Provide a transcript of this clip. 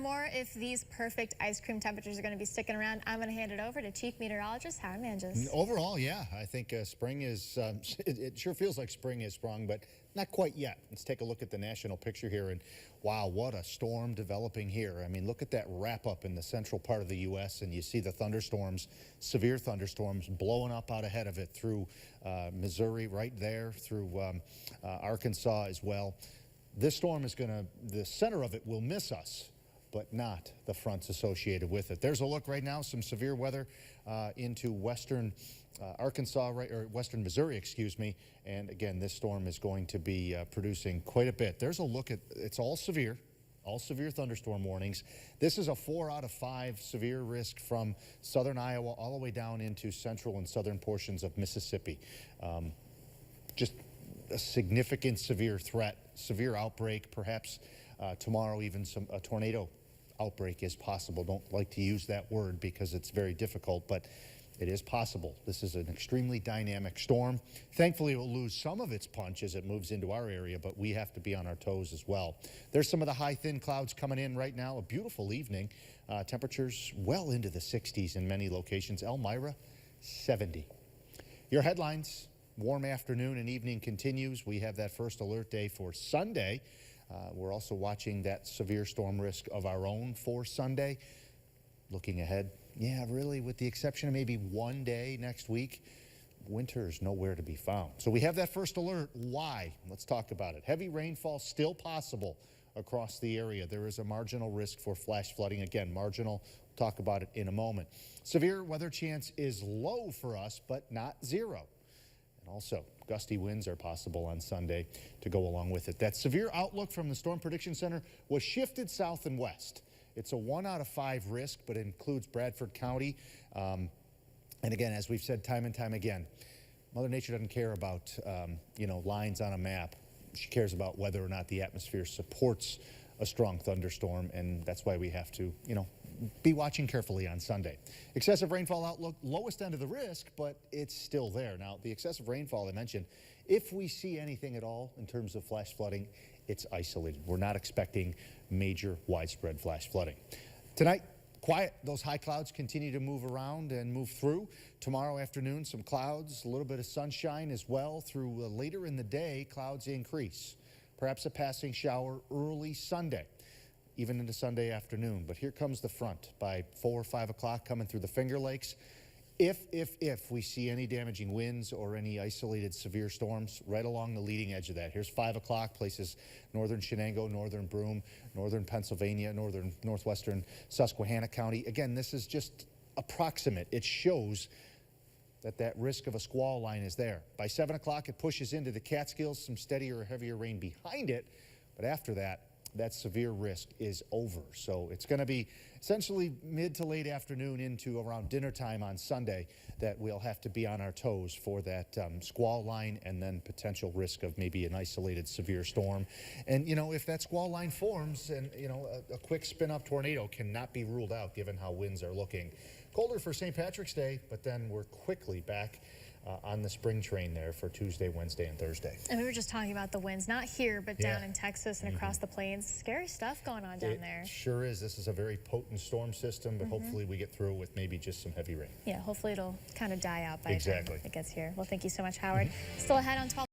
More if these perfect ice cream temperatures are going to be sticking around. I'm going to hand it over to Chief Meteorologist Howard Manges. Overall, yeah, I think spring is, it sure feels like spring is sprung, but not quite yet. Let's take a look at the national picture here, and wow, what a storm developing here. I mean, look at that wrap up in the central part of the U.S., and you see the thunderstorms, severe thunderstorms blowing up out ahead of it through Missouri right there, through Arkansas as well. This storm is going to, the center of it will miss us, but not the fronts associated with it. There's a look right now, some severe weather into western Arkansas, or western Missouri, excuse me. And again, this storm is going to be producing quite a bit. There's a look at, it's all severe thunderstorm warnings. This is a 4 out of 5 severe risk from southern Iowa all the way down into central and southern portions of Mississippi. Just a significant severe threat, severe outbreak, perhaps tomorrow even a tornado outbreak is possible. Don't like to use that word because it's very difficult, but it is possible. This is an extremely dynamic storm. Thankfully, it will lose some of its punch as it moves into our area, but we have to be on our toes as well. There's some of the high, thin clouds coming in right now. A beautiful evening. Temperatures well into the 60s in many locations. Elmira, 70. Your headlines. Warm afternoon and evening continues. We have that first alert day for Sunday. We're also watching that severe storm risk of our own for Sunday. Looking ahead, yeah, really, with the exception of maybe one day next week, winter is nowhere to be found. So we have that first alert. Why? Let's talk about it. Heavy rainfall still possible across the area. There is a marginal risk for flash flooding. Again, marginal. We'll talk about it in a moment. Severe weather chance is low for us, but not zero. And also, gusty winds are possible on Sunday to go along with it. That severe outlook from the Storm Prediction Center was shifted south and west. It's a 1 out of 5 risk, but it includes Bradford County. And again, as we've said time and time again, Mother Nature doesn't care about, lines on a map. She cares about whether or not the atmosphere supports a strong thunderstorm, and that's why we have to, be watching carefully on Sunday. Excessive rainfall outlook, lowest end of the risk, but it's still there. Now, the excessive rainfall I mentioned, if we see anything at all in terms of flash flooding, it's isolated. We're not expecting major widespread flash flooding. Tonight, quiet. Those high clouds continue to move around and move through. Tomorrow afternoon, some clouds, a little bit of sunshine as well. Through later in the day, clouds increase. Perhaps a passing shower early Sunday, even into Sunday afternoon. But here comes the front by 4 or 5 o'clock coming through the Finger Lakes. If we see any damaging winds or any isolated severe storms right along the leading edge of that. Here's 5 o'clock, places northern Shenango, northern Broome, northern Pennsylvania, northwestern Susquehanna County. Again, this is just approximate. It shows that risk of a squall line is there. By 7 o'clock, it pushes into the Catskills, some steadier or heavier rain behind it. But after that, that severe risk is over. So it's going to be essentially mid to late afternoon into around dinner time on Sunday that we'll have to be on our toes for that squall line and then potential risk of maybe an isolated severe storm. And, if that squall line forms and, a quick spin-up tornado cannot be ruled out given how winds are looking. Colder for St. Patrick's Day, but then we're quickly back on the spring train there for Tuesday, Wednesday, and Thursday. And we were just talking about the winds, not here, but down in Texas and across the plains. Scary stuff going on down there. It sure is. This is a very potent storm system, but hopefully we get through with maybe just some heavy rain. Yeah, hopefully it'll kind of die out by the time it gets here. Well, thank you so much, Howard. Still ahead on 12.